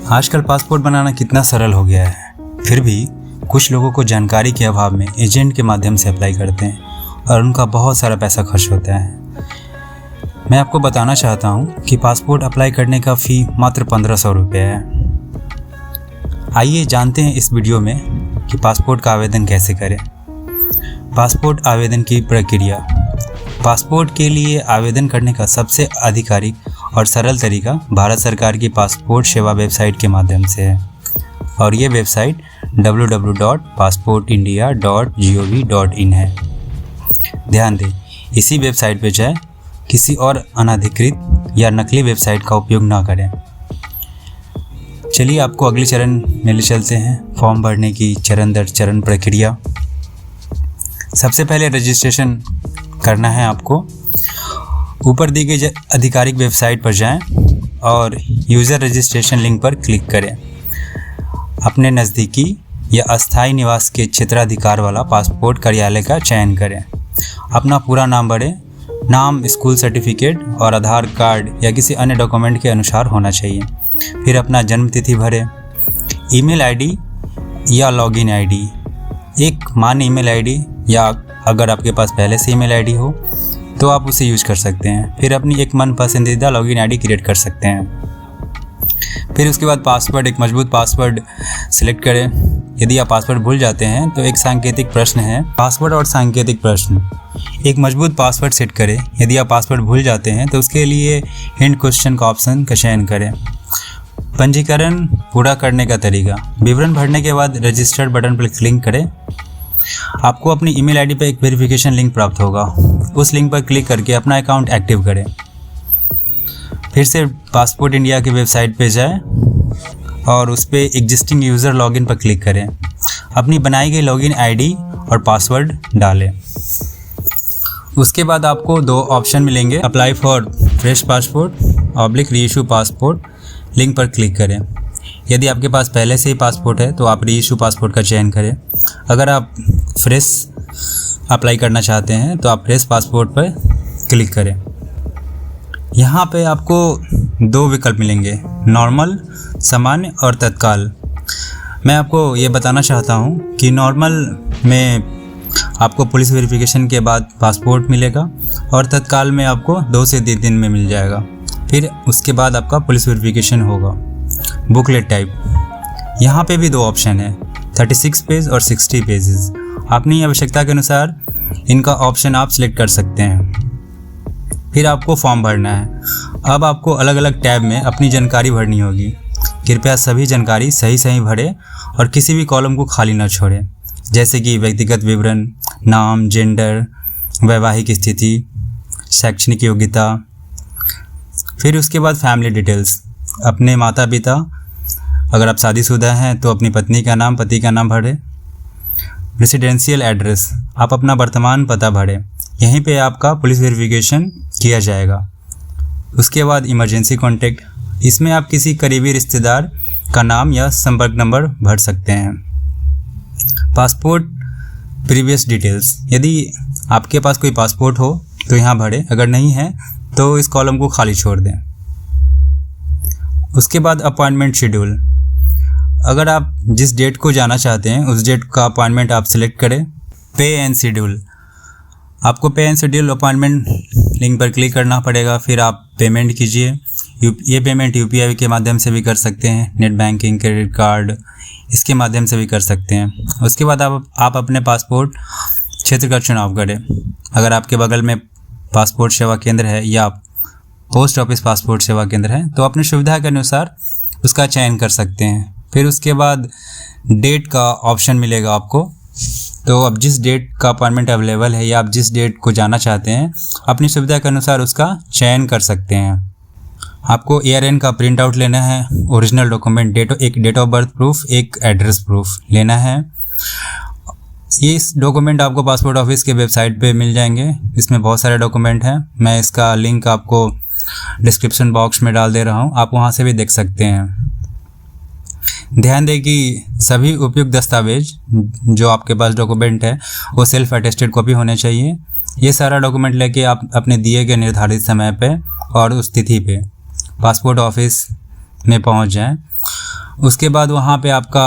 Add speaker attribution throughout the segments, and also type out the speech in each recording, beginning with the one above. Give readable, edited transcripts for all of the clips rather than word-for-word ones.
Speaker 1: आजकल पासपोर्ट बनाना कितना सरल हो गया है, फिर भी कुछ लोगों को जानकारी के अभाव में एजेंट के माध्यम से अप्लाई करते हैं और उनका बहुत सारा पैसा खर्च होता है। मैं आपको बताना चाहता हूँ कि पासपोर्ट अप्लाई करने का फ़ी मात्र 1500 रुपये है। आइए जानते हैं इस वीडियो में कि पासपोर्ट का आवेदन कैसे करें। पासपोर्ट आवेदन की प्रक्रिया। पासपोर्ट के लिए आवेदन करने का सबसे आधिकारिक और सरल तरीका भारत सरकार की पासपोर्ट सेवा वेबसाइट के माध्यम से है और ये वेबसाइट www.passportindia.gov.in है। ध्यान दें, इसी वेबसाइट पर जाएं, किसी और अनधिकृत या नकली वेबसाइट का उपयोग ना करें। चलिए आपको अगले चरण में ले चलते हैं, फॉर्म भरने की चरण दर चरण प्रक्रिया। सबसे पहले रजिस्ट्रेशन करना है आपको। ऊपर दी गई आधिकारिक वेबसाइट पर जाएं और यूज़र रजिस्ट्रेशन लिंक पर क्लिक करें। अपने नज़दीकी या अस्थायी निवास के क्षेत्राधिकार वाला पासपोर्ट कार्यालय का चयन करें। अपना पूरा नाम भरें। नाम स्कूल सर्टिफिकेट और आधार कार्ड या किसी अन्य डॉक्यूमेंट के अनुसार होना चाहिए। फिर अपना जन्म तिथि भरें। ईमेल आईडी या लॉगिन आईडी, एक मान्य ईमेल आईडी या अगर आपके पास पहले से ईमेल आईडी हो तो आप उसे यूज कर सकते हैं। फिर अपनी एक मन पसंदीदा लॉगिन आईडी क्रिएट कर सकते हैं। फिर उसके बाद पासवर्ड, एक मजबूत पासवर्ड सिलेक्ट करें। यदि आप पासवर्ड भूल जाते हैं तो एक सांकेतिक प्रश्न है, पासवर्ड और सांकेतिक प्रश्न। एक मजबूत पासवर्ड सेट करें। यदि आप पासवर्ड भूल जाते हैं तो उसके लिए हिंट क्वेश्चन का ऑप्शन का चयन करें। पंजीकरण पूरा करने का तरीका। विवरण भरने के बाद रजिस्टर्ड बटन पर क्लिक करें। आपको अपनी ईमेल आईडी पर एक वेरिफिकेशन लिंक प्राप्त होगा। उस लिंक पर क्लिक करके अपना अकाउंट एक्टिव करें। फिर से पासपोर्ट इंडिया की वेबसाइट पे जाएं और उस पर एग्जिस्टिंग यूज़र लॉगिन पर क्लिक करें। अपनी बनाई गई लॉगिन आईडी और पासवर्ड डालें। उसके बाद आपको दो ऑप्शन मिलेंगे, apply for fresh passport / reissue passport. Link पर क्लिक करें। यदि आपके पास पहले से ही पासपोर्ट है तो आप रीइशू पासपोर्ट का चयन करें। अगर आप फ्रेश अप्लाई करना चाहते हैं तो आप फ्रेश पासपोर्ट पर क्लिक करें। यहाँ पे आपको दो विकल्प मिलेंगे, नॉर्मल, सामान्य और तत्काल। मैं आपको ये बताना चाहता हूँ कि नॉर्मल में आपको पुलिस वेरिफिकेशन के बाद पासपोर्ट मिलेगा और तत्काल में आपको 2 से 3 दिन में मिल जाएगा। फिर उसके बाद आपका पुलिस वेरिफिकेशन होगा। बुकलेट टाइप, यहाँ पे भी दो ऑप्शन है, 36 पेज और 60 पेजेस। अपनी आवश्यकता के अनुसार इनका ऑप्शन आप सिलेक्ट कर सकते हैं। फिर आपको फॉर्म भरना है। अब आपको अलग अलग टैब में अपनी जानकारी भरनी होगी। कृपया सभी जानकारी सही भरें और किसी भी कॉलम को खाली न छोड़ें, जैसे कि व्यक्तिगत विवरण, नाम, जेंडर, वैवाहिक स्थिति, शैक्षणिक योग्यता। फिर उसके बाद फैमिली डिटेल्स, अपने माता पिता, अगर आप शादीशुदा हैं तो अपनी पत्नी का नाम, पति का नाम भरें। रेसिडेंशियल एड्रेस, आप अपना वर्तमान पता भरें। यहीं पे आपका पुलिस वेरिफिकेशन किया जाएगा। उसके बाद इमरजेंसी कॉन्टैक्ट, इसमें आप किसी करीबी रिश्तेदार का नाम या संपर्क नंबर भर सकते हैं। पासपोर्ट प्रीवियस डिटेल्स, यदि आपके पास कोई पासपोर्ट हो तो यहाँ भरें, अगर नहीं है तो इस कॉलम को खाली छोड़ दें। उसके बाद अपॉइंटमेंट शेड्यूल, अगर आप जिस डेट को जाना चाहते हैं उस डेट का अपॉइंटमेंट आप सिलेक्ट करें। पे एंड शेड्यूल, आपको पे एंड शेड्यूल अपॉइंटमेंट लिंक पर क्लिक करना पड़ेगा। फिर आप पेमेंट कीजिए। ये पेमेंट UPI के माध्यम से भी कर सकते हैं, नेट बैंकिंग, क्रेडिट कार्ड, इसके माध्यम से भी कर सकते हैं। उसके बाद आप अपने पासपोर्ट क्षेत्र का चुनाव करें। अगर आपके बगल में पासपोर्ट सेवा केंद्र है या पोस्ट ऑफिस पासपोर्ट सेवा केंद्र है तो अपनी सुविधा के अनुसार उसका चयन कर सकते हैं। फिर उसके बाद डेट का ऑप्शन मिलेगा आपको, तो अब जिस डेट का अपॉइंटमेंट अवेलेबल है या आप जिस डेट को जाना चाहते हैं अपनी सुविधा के अनुसार उसका चयन कर सकते हैं। आपको ARN का प्रिंट आउट लेना है, ओरिजिनल डॉक्यूमेंट, एक डेट ऑफ बर्थ प्रूफ, एक एड्रेस प्रूफ लेना है। ये इस डॉक्यूमेंट आपको पासपोर्ट ऑफिस के वेबसाइट पे मिल जाएंगे। इसमें बहुत सारे डॉक्यूमेंट हैं, मैं इसका लिंक आपको डिस्क्रिप्शन बॉक्स में डाल दे रहा हूँ, आप वहाँ से भी देख सकते हैं। ध्यान दें कि सभी उपयुक्त दस्तावेज जो आपके पास डॉक्यूमेंट है वो सेल्फ अटेस्टेड कॉपी होने चाहिए। ये सारा डॉक्यूमेंट लेके आप अपने दिए गए निर्धारित समय पे और उस तिथि पे पासपोर्ट ऑफिस में पहुंच जाएं। उसके बाद वहाँ पे आपका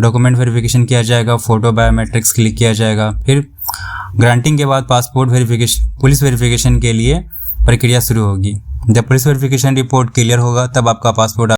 Speaker 1: डॉक्यूमेंट वेरिफिकेशन किया जाएगा, फ़ोटो बायोमेट्रिक्स क्लिक किया जाएगा। फिर ग्रांटिंग के बाद पासपोर्ट वेरिफिकेशन, पुलिस वेरिफिकेशन के लिए प्रक्रिया शुरू होगी। जब पुलिस वेरिफिकेशन रिपोर्ट क्लियर होगा तब आपका पासपोर्ट